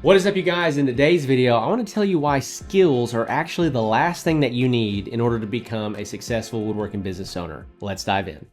What is up, you guys? In today's video, I want to tell you why skills are actually the last thing that you need in order to become a successful woodworking business owner. Let's dive in.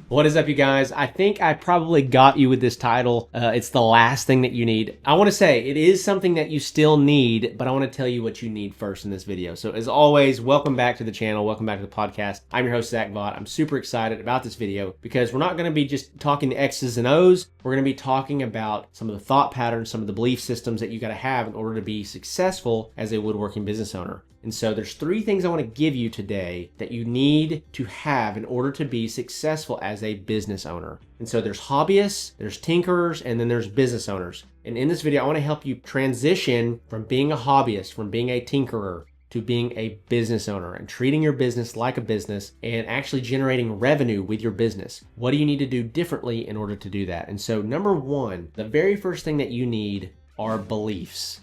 What is up, you guys? I think I probably got you with this title. It's the last thing that you need. I want to say it is something that you still need, but I want to tell you what you need first in this video. So as always, welcome back to the channel. Welcome back to the podcast. I'm your host, Zach Vaught. I'm super excited about this video because we're not going to be just talking the X's and O's. We're going to be talking about some of the thought patterns, some of the belief systems that you got to have in order to be successful as a woodworking business owner. And so there's three things I want to give you today that you need to have in order to be successful as a business owner. And so there's hobbyists, there's tinkerers, and then there's business owners. And in this video, I want to help you transition from being a hobbyist, from being a tinkerer, to being a business owner and treating your business like a business and actually generating revenue with your business. What do you need to do differently in order to do that? And so number one, the very first thing that you need are beliefs.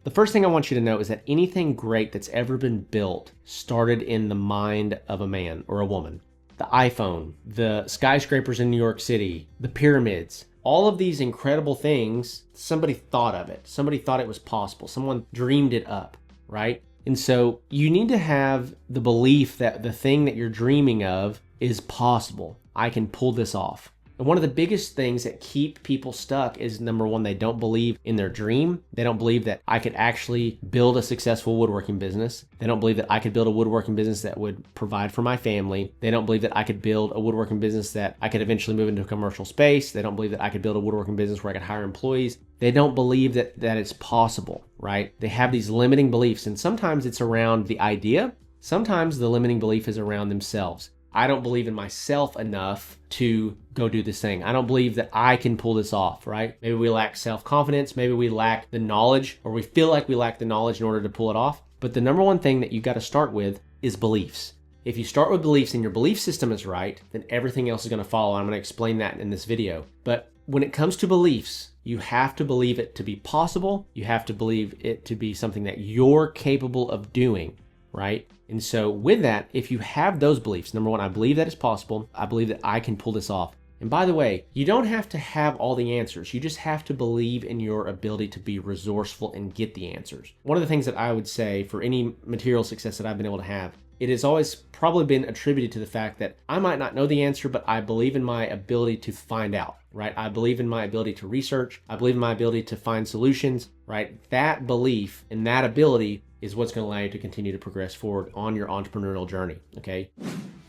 The first thing I want you to know is that anything great that's ever been built started in the mind of a man or a woman. The iPhone, the skyscrapers in New York City, the pyramids, all of these incredible things, somebody thought of it. Somebody thought it was possible. Someone dreamed it up, right? And so you need to have the belief that the thing that you're dreaming of is possible. I can pull this off. And one of the biggest things that keep people stuck is, number one, they don't believe in their dream. They don't believe that I could actually build a successful woodworking business. They don't believe that I could build a woodworking business that would provide for my family. They don't believe that I could build a woodworking business that I could eventually move into a commercial space. They don't believe that I could build a woodworking business where I could hire employees. They don't believe that it's possible, right? They have these limiting beliefs, and sometimes it's around the idea. Sometimes the limiting belief is around themselves. I don't believe in myself enough to go do this thing. I don't believe that I can pull this off, right? Maybe we lack self-confidence. Maybe we lack the knowledge, or we feel like we lack the knowledge in order to pull it off. But the number one thing that you got to start with is beliefs. If you start with beliefs and your belief system is right, then everything else is going to follow. I'm going to explain that in this video. But when it comes to beliefs, you have to believe it to be possible. You have to believe it to be something that you're capable of doing, right? And so with that, if you have those beliefs, number one, I believe that it's possible. I believe that I can pull this off. And by the way, you don't have to have all the answers. You just have to believe in your ability to be resourceful and get the answers. One of the things that I would say for any material success that I've been able to have, it has always probably been attributed to the fact that I might not know the answer, but I believe in my ability to find out, right? I believe in my ability to research. I believe in my ability to find solutions, right? That belief and that ability is what's going to allow you to continue to progress forward on your entrepreneurial journey, okay?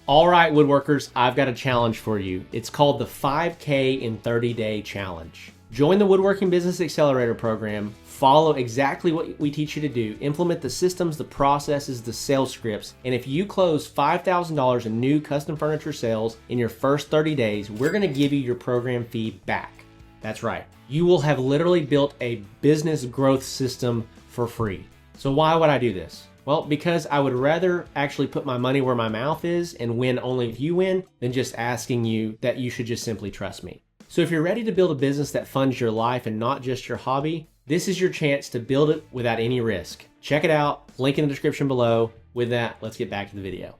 All right, woodworkers, I've got a challenge for you. It's called the 5K in 30-Day Challenge. Join the Woodworking Business Accelerator program, follow exactly what we teach you to do, implement the systems, the processes, the sales scripts, and if you close $5,000 in new custom furniture sales in your first 30 days, we're going to give you your program fee back. That's right. You will have literally built a business growth system for free. So why would I do this? Well, because I would rather actually put my money where my mouth is and win only if you win than just asking you that you should just simply trust me. So if you're ready to build a business that funds your life and not just your hobby, this is your chance to build it without any risk. Check it out, link in the description below. With that, let's get back to the video.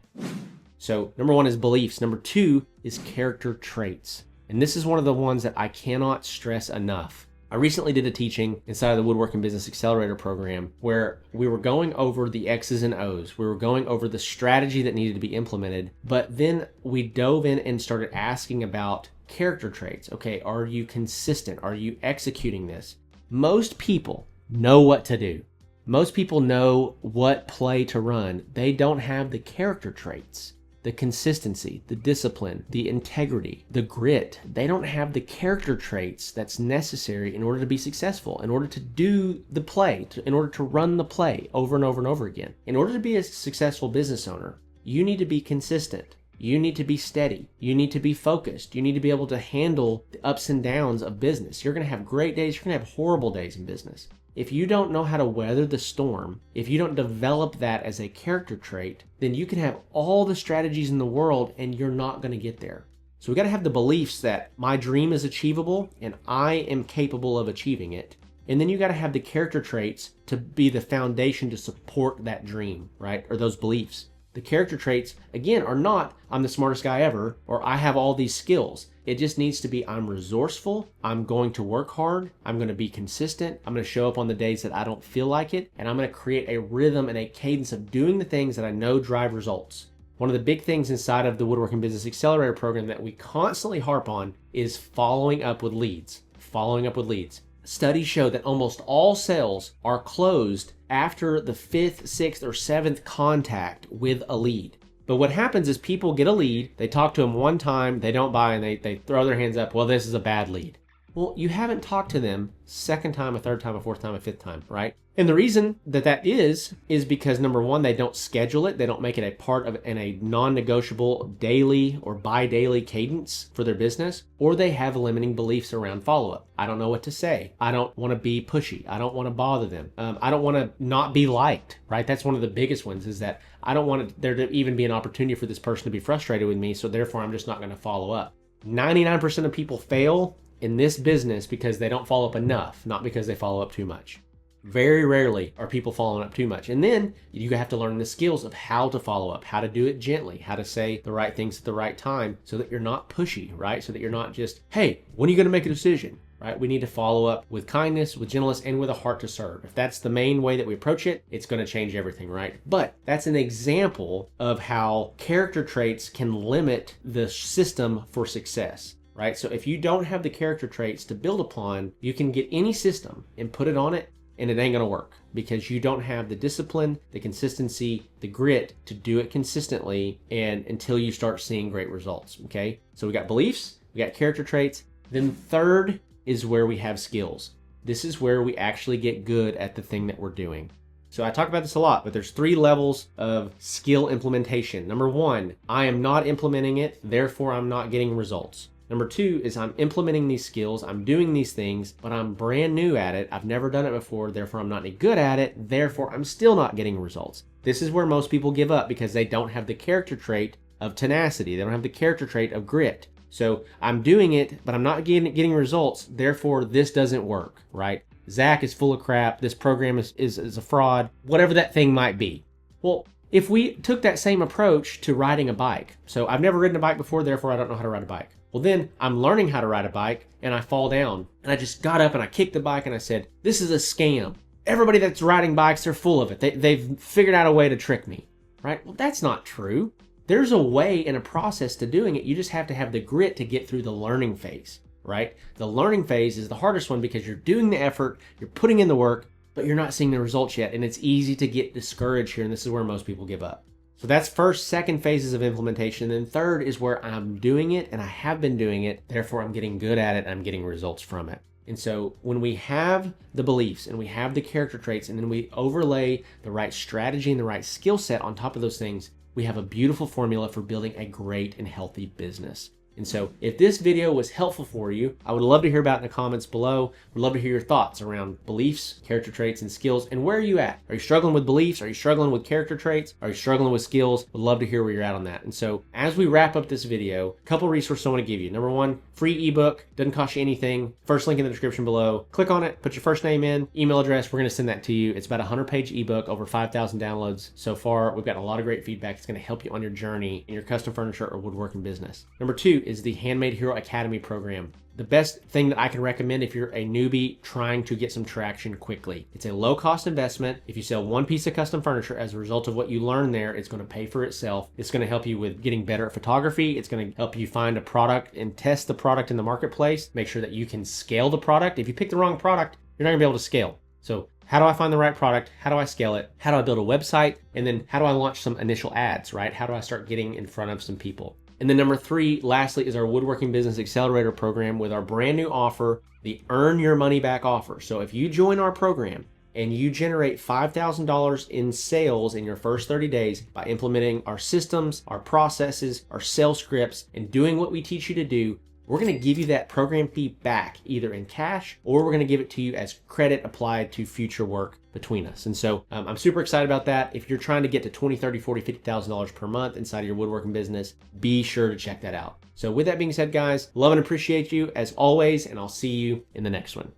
So number one is beliefs. Number two is character traits. And this is one of the ones that I cannot stress enough. I recently did a teaching inside of the Woodworking Business Accelerator program where we were going over the X's and O's. We were going over the strategy that needed to be implemented, but then we dove in and started asking about character traits. Okay, are you consistent? Are you executing this? Most people know what to do. Most people know what play to run. They don't have the character traits. The consistency, the discipline, the integrity, the grit. They don't have the character traits that's necessary in order to be successful, in order to do the play, in order to run the play over and over and over again. In order to be a successful business owner, you need to be consistent. You need to be steady. You need to be focused. You need to be able to handle the ups and downs of business. You're going to have great days. You're going to have horrible days in business. If you don't know how to weather the storm, if you don't develop that as a character trait, then you can have all the strategies in the world and you're not going to get there. So we got to have the beliefs that my dream is achievable and I am capable of achieving it. And then you got to have the character traits to be the foundation to support that dream, right? Or those beliefs. The character traits, again, are not I'm the smartest guy ever or I have all these skills. It just needs to be, I'm resourceful, I'm going to work hard, I'm going to be consistent, I'm going to show up on the days that I don't feel like it, and I'm going to create a rhythm and a cadence of doing the things that I know drive results. One of the big things inside of the Woodworking Business Accelerator program that we constantly harp on is following up with leads. Following up with leads. Studies show that almost all sales are closed after the 5th, 6th, or 7th contact with a lead. But what happens is people get a lead, they talk to them one time, they don't buy, and they throw their hands up, well, this is a bad lead. Well, you haven't talked to them second time, a third time, a fourth time, a fifth time, right? And the reason that is because number one, they don't schedule it. They don't make it a part of and a non-negotiable daily or bi-daily cadence for their business, or they have limiting beliefs around follow-up. I don't know what to say. I don't want to be pushy. I don't want to bother them. I don't want to not be liked, right? That's one of the biggest ones, is that I don't want there to even be an opportunity for this person to be frustrated with me, so therefore I'm just not going to follow up. 99% of people fail in this business because they don't follow up enough, not because they follow up too much. Very rarely are people following up too much. And then you have to learn the skills of how to follow up, how to do it gently, how to say the right things at the right time so that you're not pushy, right? So that you're not just, hey, when are you going to make a decision, right? We need to follow up with kindness, with gentleness, and with a heart to serve. If that's the main way that we approach it, it's going to change everything, right? But that's an example of how character traits can limit the system for success. Right? So if you don't have the character traits to build upon, you can get any system and put it on it, and it ain't going to work because you don't have the discipline, the consistency, the grit to do it consistently and until you start seeing great results. Okay? So we got beliefs, we got character traits. Then third is where we have skills. This is where we actually get good at the thing that we're doing. So I talk about this a lot, but there's 3 levels of skill implementation. Number 1, I am not implementing it, therefore I'm not getting results. Number 2 is I'm implementing these skills, I'm doing these things, but I'm brand new at it. I've never done it before, therefore I'm not any good at it, therefore I'm still not getting results. This is where most people give up because they don't have the character trait of tenacity. They don't have the character trait of grit. So I'm doing it, but I'm not getting results, therefore this doesn't work, right? Zach is full of crap, this program is a fraud, whatever that thing might be. Well, if we took that same approach to riding a bike, so I've never ridden a bike before, therefore I don't know how to ride a bike. Well, then I'm learning how to ride a bike and I fall down and I just got up and I kicked the bike and I said, this is a scam. Everybody that's riding bikes, they're full of it. They've figured out a way to trick me, right? Well, that's not true. There's a way and a process to doing it. You just have to have the grit to get through the learning phase, right? The learning phase is the hardest one because you're doing the effort, you're putting in the work, but you're not seeing the results yet. And it's easy to get discouraged here. And this is where most people give up. So that's first, second phases of implementation. And then third is where I'm doing it and I have been doing it. Therefore, I'm getting good at it and I'm getting results from it. And so when we have the beliefs and we have the character traits and then we overlay the right strategy and the right skill set on top of those things, we have a beautiful formula for building a great and healthy business. And so if this video was helpful for you, I would love to hear about it in the comments below. Would love to hear your thoughts around beliefs, character traits, and skills. And where are you at? Are you struggling with beliefs? Are you struggling with character traits? Are you struggling with skills? Would love to hear where you're at on that. And so as we wrap up this video, a couple resources I want to give you. Number 1, free ebook. Doesn't cost you anything. First link in the description below. Click on it, put your first name in, email address. We're going to send that to you. It's about a 100-page ebook, over 5,000 downloads so far. We've got a lot of great feedback. It's going to help you on your journey in your custom furniture or woodworking business. Number 2 is the Handmade Hero Academy program. The best thing that I can recommend if you're a newbie trying to get some traction quickly. It's a low-cost investment. If you sell one piece of custom furniture as a result of what you learn there, it's going to pay for itself. It's going to help you with getting better at photography. It's going to help you find a product and test the product in the marketplace. Make sure that you can scale the product. If you pick the wrong product, you're not going to be able to scale. So how do I find the right product? How do I scale it? How do I build a website? And then how do I launch some initial ads, right? How do I start getting in front of some people? And then number 3, lastly, is our Woodworking Business Accelerator program with our brand new offer, the Earn Your Money Back offer. So if you join our program and you generate $5,000 in sales in your first 30 days by implementing our systems, our processes, our sales scripts, and doing what we teach you to do, we're going to give you that program fee back either in cash or we're going to give it to you as credit applied to future work between us. And so I'm super excited about that. If you're trying to get to $20, $30, $40, $50,000 per month inside of your woodworking business, be sure to check that out. So with that being said, guys, love and appreciate you as always, and I'll see you in the next one.